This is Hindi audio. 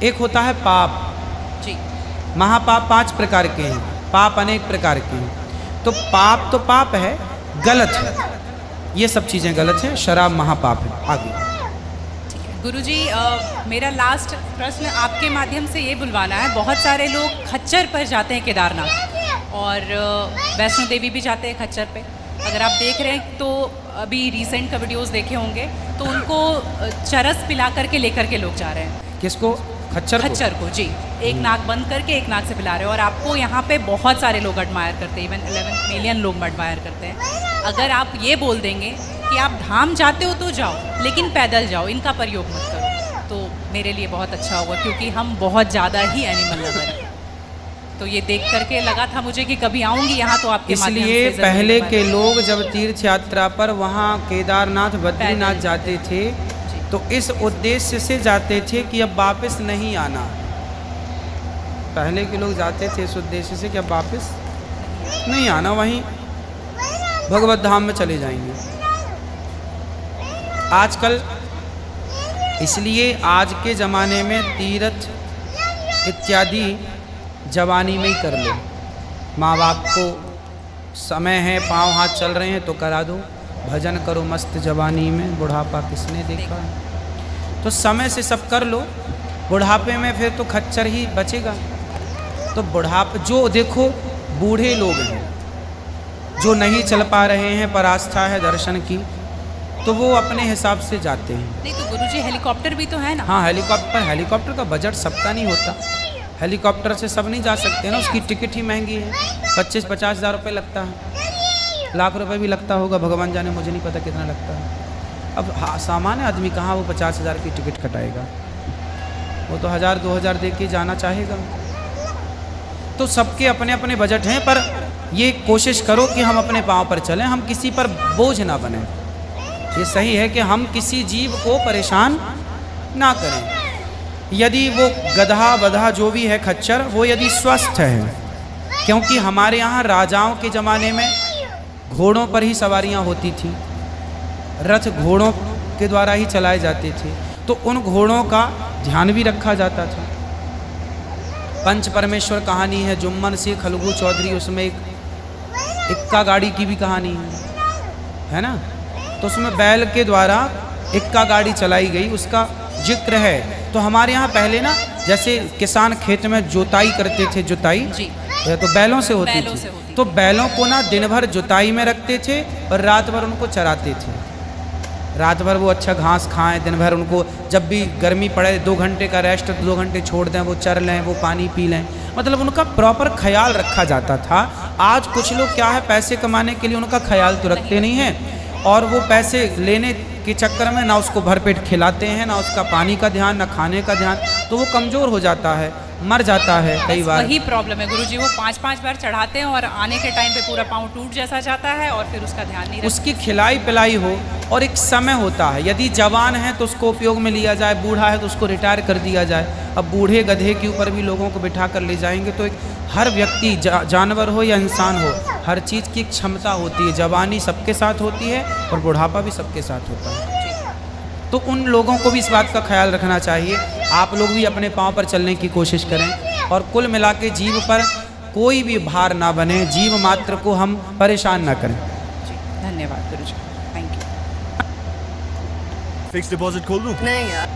एक होता है पाप जी। महापाप 5 प्रकार के हैं, पाप अनेक प्रकार के हैं। तो पाप है, गलत है, ये सब चीज़ें गलत हैं, शराब महापाप है। आगे गुरुजी, मेरा लास्ट प्रश्न आपके माध्यम से ये बुलवाना है। बहुत सारे लोग खच्चर पर जाते हैं केदारनाथ, और वैष्णो देवी भी जाते हैं खच्चर पे। अगर आप देख रहे हैं तो अभी रिसेंट का वीडियोस देखे होंगे, तो उनको चरस पिला करके लेकर के लोग जा रहे हैं। किसको? खच्चर को जी, एक नाक बंद करके एक नाक से पिला रहे हो। और आपको यहाँ पे बहुत सारे लोग एडमायर करते हैं, इवन 11 मिलियन लोग एडमायर करते हैं। अगर आप ये बोल देंगे कि आप धाम जाते हो तो जाओ, लेकिन पैदल जाओ, इनका प्रयोग मत करो, तो मेरे लिए बहुत अच्छा होगा, क्योंकि हम बहुत ज़्यादा ही एनिमल लवर हैं। तो ये देख करके लगा था मुझे कि कभी आऊँगी यहाँ तो आपके माध्यम से इसलिए ज़रूर पहले एक बार। के लोग जब तीर्थ यात्रा पर वहाँ केदारनाथ बद्रीनाथ पैदल जाते थे, तो इस उद्देश्य से जाते थे कि अब वापस नहीं आना। पहले के लोग जाते थे इस उद्देश्य से कि अब वापस नहीं आना, वहीं भगवत धाम में चले जाएंगे। आजकल इसलिए आज के ज़माने में तीर्थ इत्यादि जवानी में ही कर लो। माँ बाप को समय है, पाँव हाथ चल रहे हैं तो करा दो, भजन करो मस्त जवानी में, बुढ़ापा किसने देखा। तो समय से सब कर लो, बुढ़ापे में फिर तो खच्चर ही बचेगा। तो बुढ़ापे जो देखो बूढ़े लोग हैं जो नहीं चल पा रहे हैं पर आस्था है दर्शन की, तो वो अपने हिसाब से जाते हैं। नहीं तो गुरुजी हेलीकॉप्टर भी तो है ना। हाँ हेलीकॉप्टर का बजट सबका नहीं होता, हेलीकॉप्टर से सब नहीं जा सकते ना, उसकी टिकट ही महंगी है, 25-50 हज़ार रुपये लगता है, लाख रुपए भी लगता होगा, भगवान जाने, मुझे नहीं पता कितना लगता है। अब हाँ, सामान्य आदमी कहाँ वो 50 हज़ार की टिकट कटाएगा, वो तो 1000-2000 दे के जाना चाहेगा। तो सबके अपने अपने बजट हैं, पर ये कोशिश करो कि हम अपने पाँव पर चलें, हम किसी पर बोझ ना बने। ये सही है कि हम किसी जीव को परेशान ना करें। यदि वो गधा बधा जो भी है खच्चर, वो यदि स्वस्थ है, क्योंकि हमारे यहाँ राजाओं के ज़माने में घोड़ों पर ही सवारियाँ होती थी, रथ घोड़ों के द्वारा ही चलाए जाते थे, तो उन घोड़ों का ध्यान भी रखा जाता था। पंच परमेश्वर कहानी है, जुम्मन से खलगू चौधरी, उसमें एक इक्का गाड़ी की भी कहानी है ना। तो उसमें बैल के द्वारा इक्का गाड़ी चलाई गई, उसका जिक्र है। तो हमारे यहाँ पहले ना, जैसे किसान खेत में जुताई करते थे, जुताई जी तो बैलों से होती थी, तो बैलों को ना दिन भर जुताई में रखते थे और रात भर उनको चराते थे। रात भर वो अच्छा घास खाएं, दिन भर उनको जब भी गर्मी पड़े 2 घंटे का रेस्ट, 2 घंटे छोड़ दें, वो चर लें, वो पानी पी लें, मतलब उनका प्रॉपर ख्याल रखा जाता था। आज कुछ लोग क्या है, पैसे कमाने के लिए उनका ख्याल तो रखते नहीं हैं, और वो पैसे लेने के चक्कर में ना उसको भरपेट खिलाते हैं, ना उसका पानी का ध्यान, ना खाने का ध्यान, तो वो कमज़ोर हो जाता है, मर जाता है कई बार। वही प्रॉब्लम है गुरुजी, वो 5-5 बार चढ़ाते हैं और आने के टाइम पे पूरा पाँव टूट जैसा जाता है, और फिर उसका ध्यान नहीं रखते। उसकी खिलाई पिलाई हो, और एक समय होता है, यदि जवान है तो उसको उपयोग में लिया जाए, बूढ़ा है तो उसको रिटायर कर दिया जाए। अब बूढ़े गधे के ऊपर भी लोगों को बिठा कर ले जाएंगे, तो एक हर व्यक्ति जानवर हो या इंसान हो, हर चीज़ की एक क्षमता होती है। जवानी सबके साथ होती है और बुढ़ापा भी सबके साथ होता है, तो उन लोगों को भी इस बात का ख्याल रखना चाहिए। आप लोग भी अपने पाँव पर चलने की कोशिश करें, और कुल मिला के जीव पर कोई भी भार ना बने, जीव मात्र को हम परेशान ना करें। धन्यवाद गुरुजी, थैंक यू। फिक्स डिपॉजिट खोल दूं? नहीं यार।